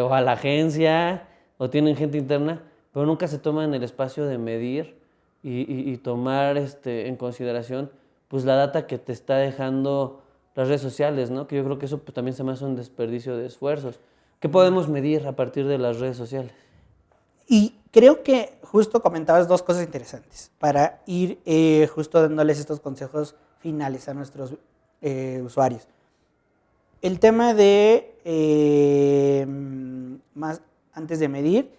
o a la agencia, o tienen gente interna, pero nunca se toman el espacio de medir y tomar en consideración pues la data que te está dejando las redes sociales, ¿no? Que yo creo que eso pues, también se me hace un desperdicio de esfuerzos. ¿Qué podemos medir a partir de las redes sociales? Y creo que justo comentabas dos cosas interesantes para ir justo dándoles estos consejos finales a nuestros usuarios. El tema de, más antes de medir,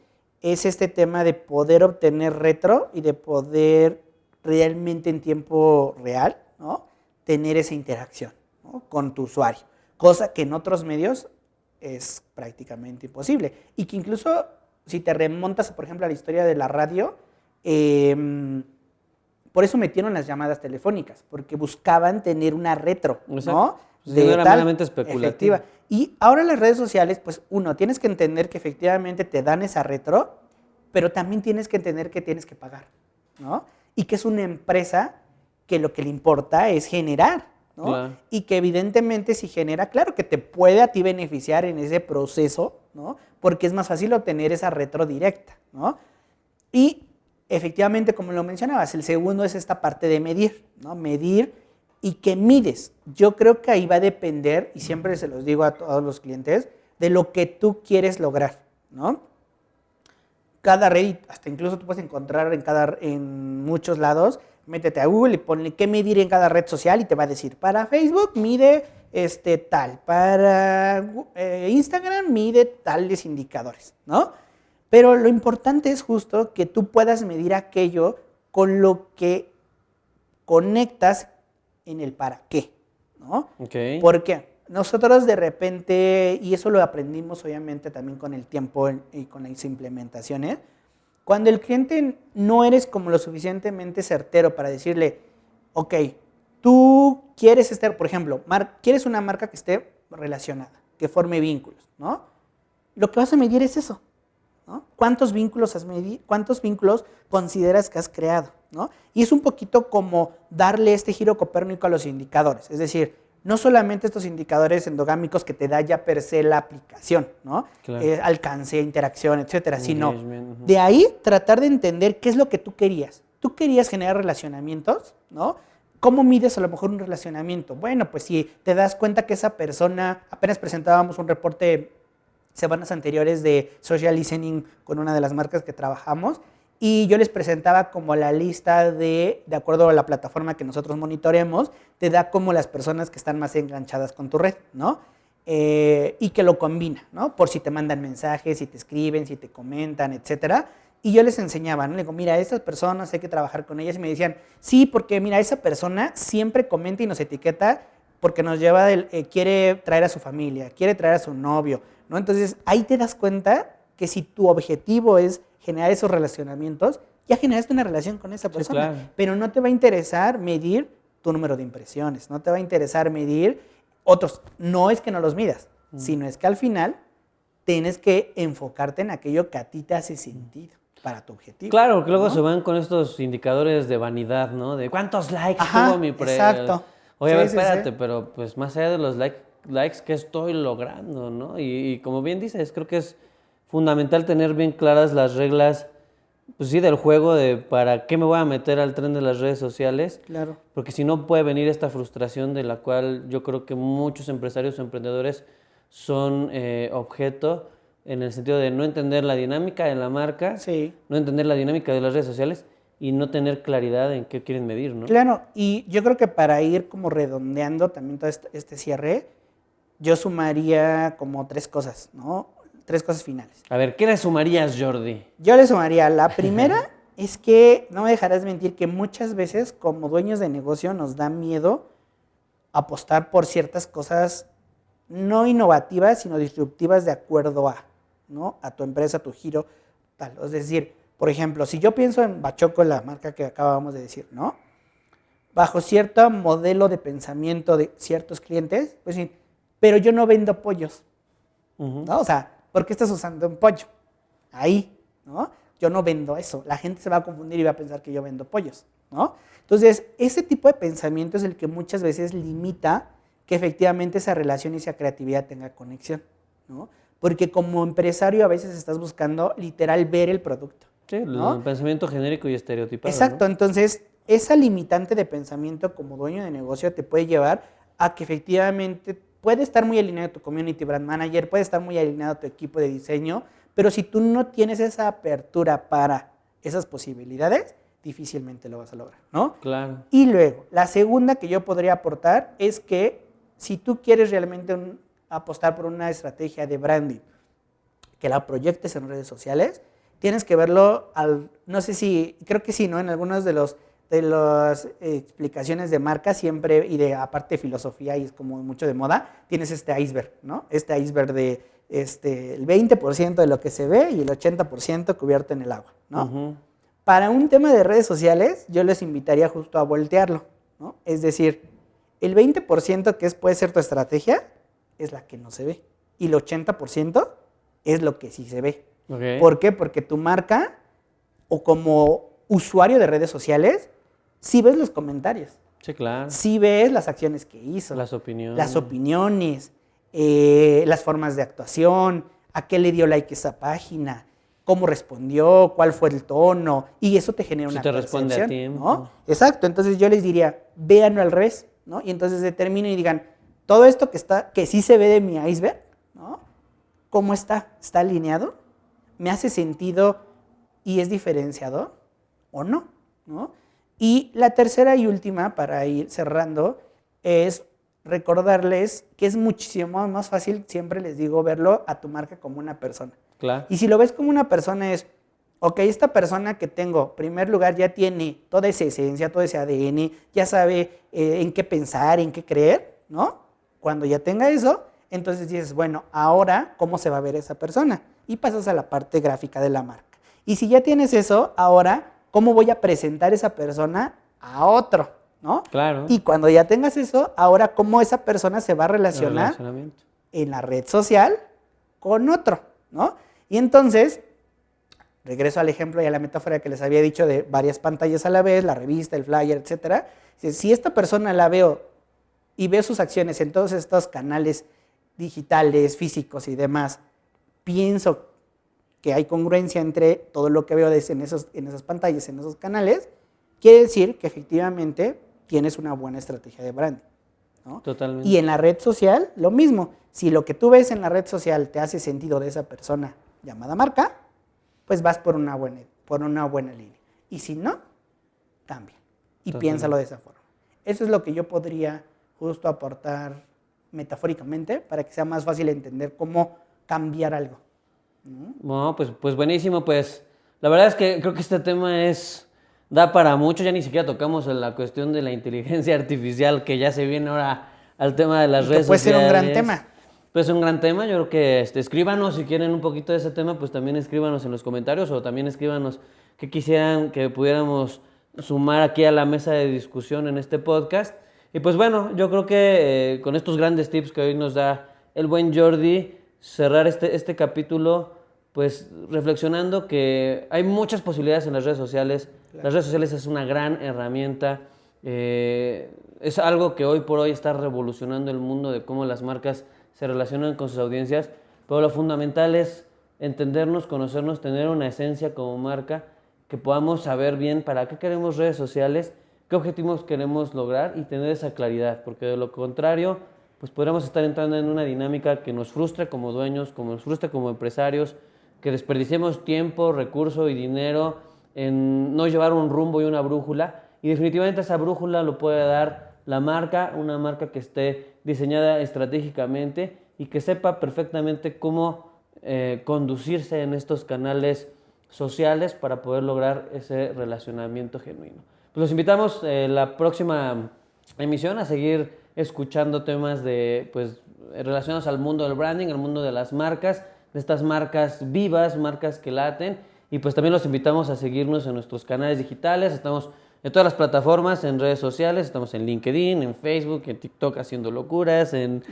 es este tema de poder obtener retro y de poder realmente en tiempo real, ¿no? Tener esa interacción, ¿no? Con tu usuario, cosa que en otros medios es prácticamente imposible y que incluso si te remontas, por ejemplo, a la historia de la radio, por eso metieron las llamadas telefónicas, porque buscaban tener una retro, ¿no? Sí, no era meramente especulativa. Efectiva. Y ahora las redes sociales, pues uno, tienes que entender que efectivamente te dan esa retro, pero también tienes que entender que tienes que pagar, ¿no? Y que es una empresa que lo que le importa es generar, ¿no? Claro. Y que evidentemente si genera, claro que te puede a ti beneficiar en ese proceso, ¿no? Porque es más fácil obtener esa retro directa, ¿no? Y efectivamente, como lo mencionabas, el segundo es esta parte de medir, ¿no? Medir y que mides. Yo creo que ahí va a depender, y siempre se los digo a todos los clientes, de lo que tú quieres lograr, ¿no? Cada red, hasta incluso tú puedes encontrar en muchos lados, métete a Google y ponle qué medir en cada red social y te va a decir, para Facebook mide tal, para Instagram mide tales indicadores, ¿no? Pero lo importante es justo que tú puedas medir aquello con lo que conectas en el para qué, ¿no? Okay. Porque nosotros de repente, y eso lo aprendimos obviamente también con el tiempo y con las implementaciones, cuando el cliente no eres como lo suficientemente certero para decirle, ok, tú quieres estar, por ejemplo, quieres una marca que esté relacionada, que forme vínculos, ¿no? Lo que vas a medir es eso, ¿no? ¿Cuántos vínculos consideras que has creado, ¿no? Y es un poquito como darle este giro copérnico a los indicadores, es decir, no solamente estos indicadores endogámicos que te da ya per se la aplicación, ¿no? Claro. Alcance, interacción, etcétera, sino Engagement, de ahí tratar de entender qué es lo que tú querías. Tú querías generar relacionamientos, ¿no? ¿Cómo mides a lo mejor un relacionamiento? Bueno, pues si te das cuenta que esa persona, apenas presentábamos un reporte semanas anteriores de social listening con una de las marcas que trabajamos, y yo les presentaba como la lista de acuerdo a la plataforma que nosotros monitoreamos, te da como las personas que están más enganchadas con tu red, ¿no? Y que lo combina, ¿no? Por si te mandan mensajes, si te escriben, si te comentan, etcétera. Y yo les enseñaba, ¿no? Le digo, mira, estas personas hay que trabajar con ellas. Y me decían, sí, porque mira, esa persona siempre comenta y nos etiqueta porque nos lleva, quiere traer a su familia, quiere traer a su novio, ¿no? Entonces, ahí te das cuenta que si tu objetivo es generar esos relacionamientos, ya generaste una relación con esa persona, sí, claro. Pero no te va a interesar medir tu número de impresiones, no te va a interesar medir otros, no es que no los midas, sino es que al final tienes que enfocarte en aquello que a ti te hace sentido para tu objetivo. Claro, que luego ¿no? se van con estos indicadores de vanidad, ¿no? De cuántos likes Ajá, tuvo mi exacto. Oye, a ver, Sí, espérate, sí. pero pues más allá de los likes, ¿qué estoy logrando, no? Y como bien dices, creo que es fundamental tener bien claras las reglas, pues sí, del juego de para qué me voy a meter al tren de las redes sociales. Claro. Porque si no puede venir esta frustración de la cual yo creo que muchos empresarios o emprendedores son objeto, en el sentido de no entender la dinámica de la marca, Sí. no entender la dinámica de las redes sociales y no tener claridad en qué quieren medir, ¿no? Claro, y yo creo que para ir como redondeando también todo este cierre, yo sumaría como 3 cosas, ¿no? 3 cosas finales. A ver, ¿qué le sumarías, Jordi? Yo le sumaría, la primera es que no me dejarás mentir que muchas veces como dueños de negocio nos da miedo apostar por ciertas cosas no innovativas, sino disruptivas de acuerdo a, ¿no? A tu empresa, a tu giro, tal. Es decir, por ejemplo, si yo pienso en Bachoco, la marca que acabamos de decir, ¿no? Bajo cierto modelo de pensamiento de ciertos clientes, pues sí, pero yo no vendo pollos, ¿no? O sea, ¿por qué estás usando un pollo? Ahí, ¿no? Yo no vendo eso. La gente se va a confundir y va a pensar que yo vendo pollos, ¿no? Entonces, ese tipo de pensamiento es el que muchas veces limita que efectivamente esa relación y esa creatividad tenga conexión, ¿no? Porque como empresario a veces estás buscando literal ver el producto. Sí, ¿no? el pensamiento genérico y estereotipado. Exacto, ¿no? Entonces esa limitante de pensamiento como dueño de negocio te puede llevar a que efectivamente puede estar muy alineado tu community brand manager, puede estar muy alineado tu equipo de diseño, pero si tú no tienes esa apertura para esas posibilidades, difícilmente lo vas a lograr, ¿no? Claro. Y luego, la segunda que yo podría aportar es que si tú quieres realmente apostar por una estrategia de branding que la proyectes en redes sociales, tienes que verlo no sé si, creo que sí, ¿no? En algunos de las explicaciones de marca siempre, y de aparte de filosofía, y es como mucho de moda, tienes este iceberg, ¿no? Este iceberg de el 20% de lo que se ve y el 80% cubierto en el agua, ¿no? Uh-huh. Para un tema de redes sociales, yo les invitaría justo a voltearlo, ¿no? Es decir, el 20% que puede ser tu estrategia es la que no se ve, y el 80% es lo que sí se ve. Okay. ¿Por qué? Porque tu marca, o como usuario de redes sociales, sí ves los comentarios. Sí, claro. Sí ves las acciones que hizo. Las opiniones. Las formas de actuación, a qué le dio like esa página, cómo respondió, cuál fue el tono, y eso te genera una percepción, responde a tiempo. ¿no? Exacto, entonces yo les diría, véanlo al revés. ¿no? Y entonces determinen y digan, todo esto que sí se ve de mi iceberg, ¿no? ¿Cómo está? ¿Está alineado? ¿Me hace sentido y es diferenciador o no? ¿No? Y la tercera y última, para ir cerrando, es recordarles que es muchísimo más fácil, siempre les digo, verlo a tu marca como una persona. Claro. Y si lo ves como una persona es, ok, esta persona que tengo, en primer lugar, ya tiene toda esa esencia, todo ese ADN, ya sabe en qué pensar, en qué creer, ¿no? Cuando ya tenga eso, entonces dices, bueno, ahora, ¿cómo se va a ver esa persona? Y pasas a la parte gráfica de la marca. Y si ya tienes eso, ahora, ¿cómo voy a presentar esa persona a otro? ¿No? Claro. Y cuando ya tengas eso, ahora, ¿cómo esa persona se va a relacionar en la red social con otro? ¿No? Y entonces, regreso al ejemplo y a la metáfora que les había dicho de varias pantallas a la vez, la revista, el flyer, etcétera. Si esta persona la veo y veo sus acciones en todos estos canales digitales, físicos y demás, pienso que hay congruencia entre todo lo que veo en esas pantallas, en esos canales, quiere decir que efectivamente tienes una buena estrategia de branding, ¿no? Totalmente. Y en la red social, lo mismo. Si lo que tú ves en la red social te hace sentido de esa persona llamada marca, pues vas por una buena línea. Y si no, cambia. Y piénsalo de esa forma. Eso es lo que yo podría justo aportar metafóricamente para que sea más fácil entender cómo cambiar algo. ¿No? Bueno, pues buenísimo. Pues la verdad es que creo que este tema da para mucho. Ya ni siquiera tocamos en la cuestión de la inteligencia artificial, que ya se viene ahora al tema de las redes puede sociales. Puede ser un gran tema. Puede ser un gran tema. Yo creo que escríbanos si quieren un poquito de ese tema, pues también escríbanos en los comentarios o también escríbanos qué quisieran que pudiéramos sumar aquí a la mesa de discusión en este podcast. Y pues bueno, yo creo que con estos grandes tips que hoy nos da el buen Jordi, cerrar este capítulo pues reflexionando que hay muchas posibilidades en las redes sociales. Claro. Las redes sociales es una gran herramienta, es algo que hoy por hoy está revolucionando el mundo de cómo las marcas se relacionan con sus audiencias, pero lo fundamental es entendernos, conocernos, tener una esencia como marca, que podamos saber bien para qué queremos redes sociales, qué objetivos queremos lograr y tener esa claridad, porque de lo contrario, pues podríamos estar entrando en una dinámica que nos frustre como dueños, como nos frustre como empresarios, que desperdiciemos tiempo, recurso y dinero en no llevar un rumbo y una brújula, y definitivamente esa brújula lo puede dar la marca, una marca que esté diseñada estratégicamente y que sepa perfectamente cómo conducirse en estos canales sociales para poder lograr ese relacionamiento genuino. Pues los invitamos la próxima emisión a seguir escuchando temas relacionados al mundo del branding, al mundo de las marcas, de estas marcas vivas, marcas que laten, y pues también los invitamos a seguirnos en nuestros canales digitales. Estamos en todas las plataformas, en redes sociales, estamos en LinkedIn, en Facebook, en TikTok haciendo locuras, en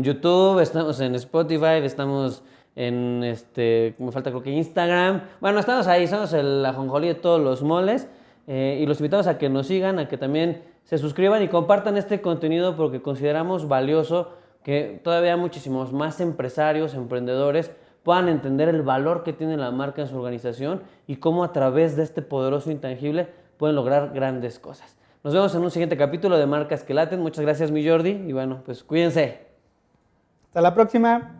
YouTube, estamos en Spotify, estamos en me falta creo que Instagram. Bueno, estamos ahí, somos el ajonjolí de todos los moles, y los invitamos a que nos sigan, a que también se suscriban y compartan este contenido, porque consideramos valioso que todavía muchísimos más empresarios, emprendedores puedan entender el valor que tiene la marca en su organización y cómo a través de este poderoso intangible pueden lograr grandes cosas. Nos vemos en un siguiente capítulo de Marcas que Laten. Muchas gracias, mi Jordi, y bueno, pues cuídense. Hasta la próxima.